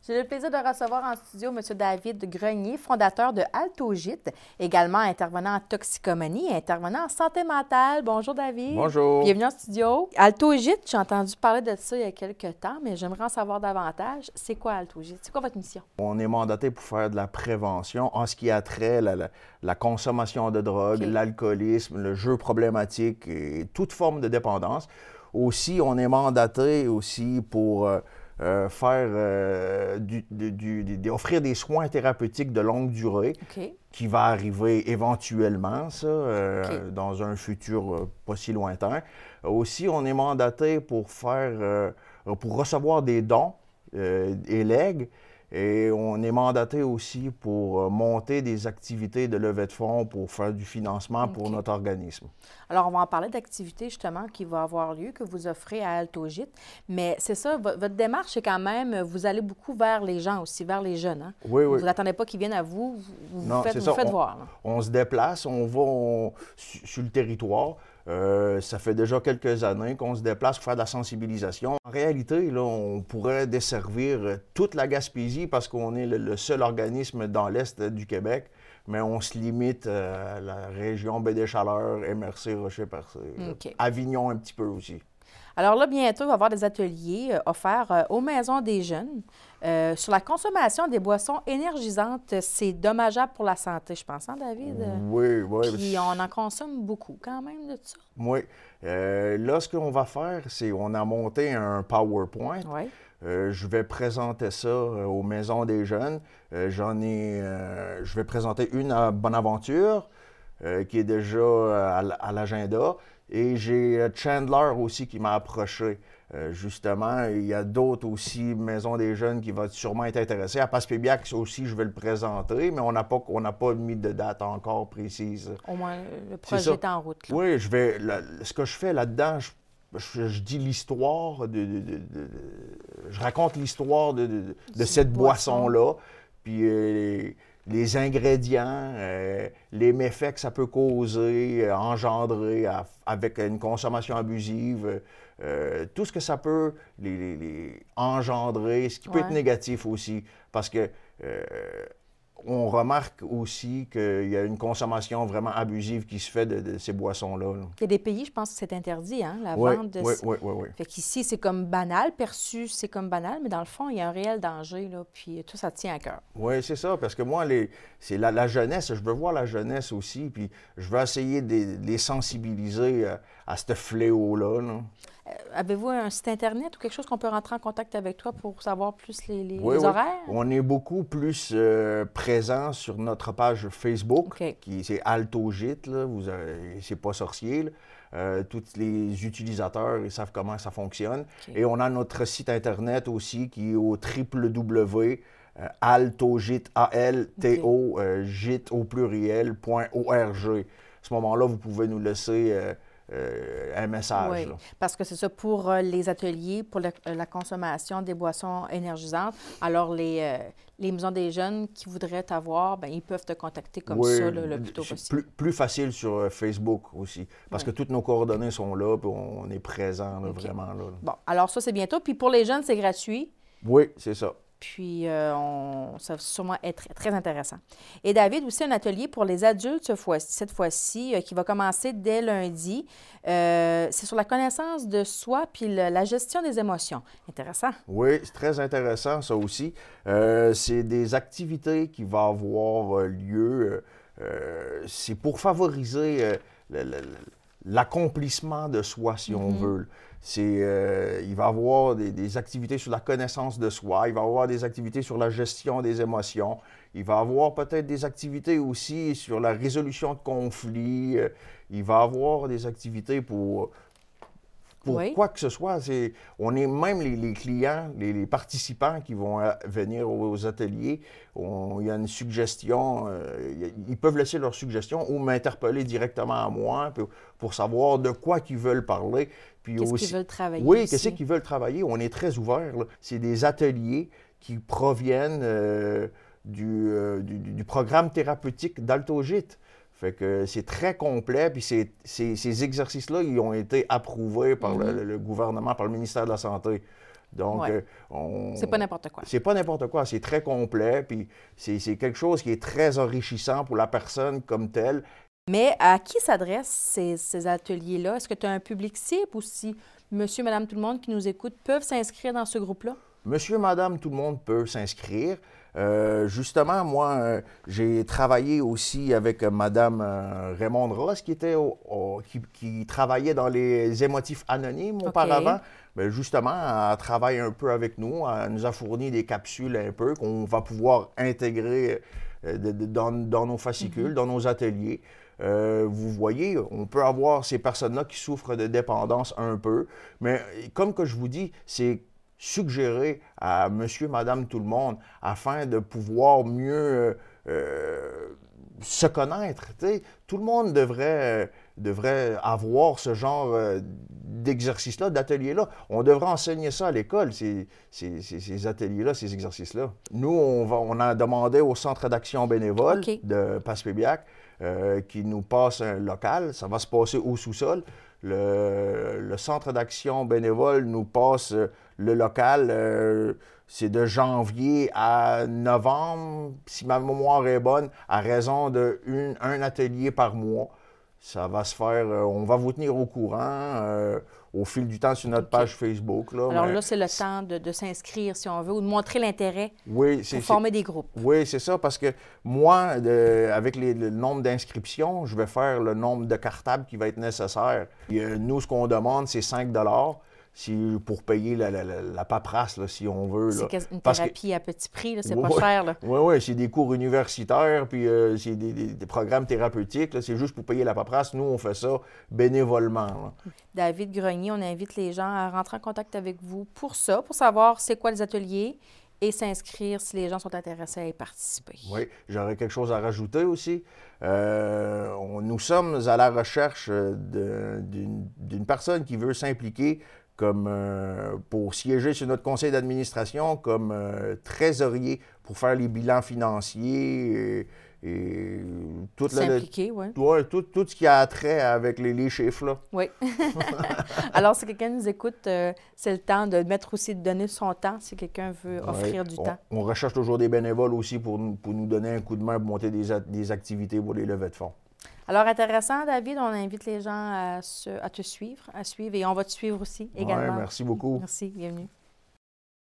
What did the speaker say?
J'ai le plaisir de recevoir en studio M. David Grenier, fondateur de Altogite, également intervenant en toxicomanie et intervenant en santé mentale. Bonjour David. Bonjour. Bienvenue en studio. Altogite, j'ai entendu parler de ça il y a quelques temps, mais j'aimerais en savoir davantage. C'est quoi Altogite? C'est quoi votre mission? On est mandaté pour faire de la prévention en ce qui a trait la consommation de drogue, l'alcoolisme, le jeu problématique et toute forme de dépendance. Aussi, on est mandaté aussi pour offrir des soins thérapeutiques de longue durée qui va arriver éventuellement, dans un futur pas si lointain. Aussi, on est mandaté pour pour recevoir des dons et legs. Et on est mandaté aussi pour monter des activités de levée de fonds pour faire du financement pour notre organisme. Alors, on va en parler d'activités justement qui vont avoir lieu, que vous offrez à Altogite. Mais c'est ça, votre démarche, c'est quand même, vous allez beaucoup vers les gens aussi, vers les jeunes. Hein? Oui, oui. Vous n'attendez pas qu'ils viennent à vous, Non, vous faites voir. Là. On se déplace, on va sur le territoire. Ça fait déjà quelques années qu'on se déplace pour faire de la sensibilisation. En réalité, là, on pourrait desservir toute la Gaspésie parce qu'on est le seul organisme dans l'Est du Québec, mais on se limite à la région Baie-des-Chaleurs, MRC, Rocher-Percé, Avignon un petit peu aussi. Alors là, bientôt, il va y avoir des ateliers offerts aux maisons des jeunes sur la consommation des boissons énergisantes. C'est dommageable pour la santé, je pense, hein, David? Oui, oui. Puis on en consomme beaucoup quand même de ça. Oui. Là, ce qu'on va faire, c'est on a monté un PowerPoint. Oui. Je vais présenter ça aux maisons des jeunes. Je vais présenter une à Bonaventure, qui est déjà à l'agenda. Et j'ai Chandler aussi qui m'a approché, justement. Il y a d'autres aussi maisons des jeunes qui vont sûrement être intéressées. À Passepébiac aussi, je vais le présenter, mais on n'a pas mis de date encore précise. Au moins, le projet est en route. Là. Oui, ce que je fais là-dedans, je dis l'histoire, je raconte l'histoire de cette boisson-là, puis les ingrédients, les méfaits que ça peut causer, engendrer avec une consommation abusive, tout ce que ça peut les engendrer, ce qui peut être négatif aussi, parce que on remarque aussi qu'il y a une consommation vraiment abusive qui se fait de ces boissons-là. Là. Il y a des pays, je pense que c'est interdit, hein, la oui, vente de... Oui. Fait qu'ici, c'est comme banal, perçu, c'est comme banal, mais dans le fond, il y a un réel danger, là, puis tout ça tient à cœur. Oui, c'est ça, parce que moi, c'est la jeunesse, je veux voir la jeunesse aussi, puis je veux essayer de les sensibiliser à ce fléau-là. Là. Avez-vous un site Internet ou quelque chose qu'on peut rentrer en contact avec toi pour savoir plus les horaires? On est beaucoup plus présent sur notre page Facebook, c'est Altogite, c'est pas sorcier. Tous les utilisateurs, ils savent comment ça fonctionne. Et on a notre site Internet aussi qui est au www.altogite, gite au pluriel.org. À ce moment-là, vous pouvez nous laisser un message. Oui, parce que c'est ça, pour les ateliers, pour la consommation des boissons énergisantes, alors les maisons des jeunes qui voudraient t'avoir, bien, ils peuvent te contacter comme ça le plus tôt possible. Plus facile sur Facebook aussi, parce que toutes nos coordonnées sont là, puis on est présent là, vraiment. Là. Bon, alors ça, c'est bientôt. Puis pour les jeunes, c'est gratuit. Oui, c'est ça. Puis, ça va sûrement être très intéressant. Et David, aussi un atelier pour les adultes cette fois-ci, qui va commencer dès lundi. C'est sur la connaissance de soi puis la gestion des émotions. Intéressant. Oui, c'est très intéressant, ça aussi. C'est des activités qui vont avoir lieu. C'est pour favoriser l'accomplissement de soi, si on veut. Il va y avoir des activités sur la connaissance de soi, il va y avoir des activités sur la gestion des émotions, il va y avoir peut-être des activités aussi sur la résolution de conflits, il va y avoir des activités pour quoi que ce soit. On est même les clients, les participants qui vont venir aux ateliers. Il y a une suggestion, ils peuvent laisser leur suggestion ou m'interpeller directement à moi pour savoir de quoi ils veulent parler. Qu'est-ce qu'ils veulent travailler? Oui, qu'est-ce qu'ils veulent travailler? On est très ouverts. C'est des ateliers qui proviennent du programme thérapeutique d'Altogite. Fait que c'est très complet, puis ces exercices-là, ils ont été approuvés par le gouvernement, par le ministère de la Santé. Donc, Ouais. C'est pas n'importe quoi. C'est pas n'importe quoi, c'est très complet, puis c'est quelque chose qui est très enrichissant pour la personne comme telle. Mais à qui s'adressent ces ateliers-là? Est-ce que tu as un public cible ou si monsieur, madame, tout le monde qui nous écoute peuvent s'inscrire dans ce groupe-là? Monsieur, madame, tout le monde peut s'inscrire. Justement, moi, j'ai travaillé aussi avec madame Raymonde Ross, qui qui travaillait dans les émotifs anonymes auparavant. Bien, justement, elle travaille un peu avec nous. Elle nous a fourni des capsules un peu qu'on va pouvoir intégrer dans nos fascicules, dans nos ateliers. Vous voyez, on peut avoir ces personnes-là qui souffrent de dépendance un peu, mais comme que je vous dis, c'est suggérer à monsieur, madame, tout le monde afin de pouvoir mieux se connaître. T'sais. Tout le monde devrait avoir ce genre d'exercice-là, d'atelier-là. On devrait enseigner ça à l'école, ces ateliers-là, ces exercices-là. Nous, on a demandé au Centre d'action bénévole de Passepébiac qui nous passe un local. Ça va se passer au sous-sol. Le Centre d'action bénévole nous passe le local, c'est de janvier à novembre, si ma mémoire est bonne, à raison d'un atelier par mois. Ça va se faire, on va vous tenir au courant au fil du temps sur notre page Facebook. Là, alors là, c'est le temps de s'inscrire, si on veut, ou de montrer l'intérêt pour former des groupes. Oui, c'est ça, parce que moi, avec le nombre d'inscriptions, je vais faire le nombre de cartables qui va être nécessaire. Et, nous, ce qu'on demande, c'est 5 pour payer la paperasse, là, si on veut. C'est une thérapie à petit prix, c'est pas cher. Oui, oui, c'est des cours universitaires, puis c'est des programmes thérapeutiques. C'est juste pour payer la paperasse. Nous, on fait ça bénévolement. Là. David Grenier, on invite les gens à rentrer en contact avec vous pour ça, pour savoir c'est quoi les ateliers et s'inscrire si les gens sont intéressés à y participer. Oui, j'aurais quelque chose à rajouter aussi. Nous sommes à la recherche d'une personne qui veut s'impliquer comme pour siéger sur notre conseil d'administration comme trésorier pour faire les bilans financiers et tout, tout ce qui a trait avec les chiffres. Là. Oui. Alors, si quelqu'un nous écoute, c'est le temps de mettre aussi, de donner son temps si quelqu'un veut offrir du temps. On recherche toujours des bénévoles aussi pour nous donner un coup de main pour monter des activités pour les levées de fonds. Alors, intéressant, David, on invite les gens à te suivre, et on va te suivre aussi également. Ouais, merci beaucoup. Merci, bienvenue.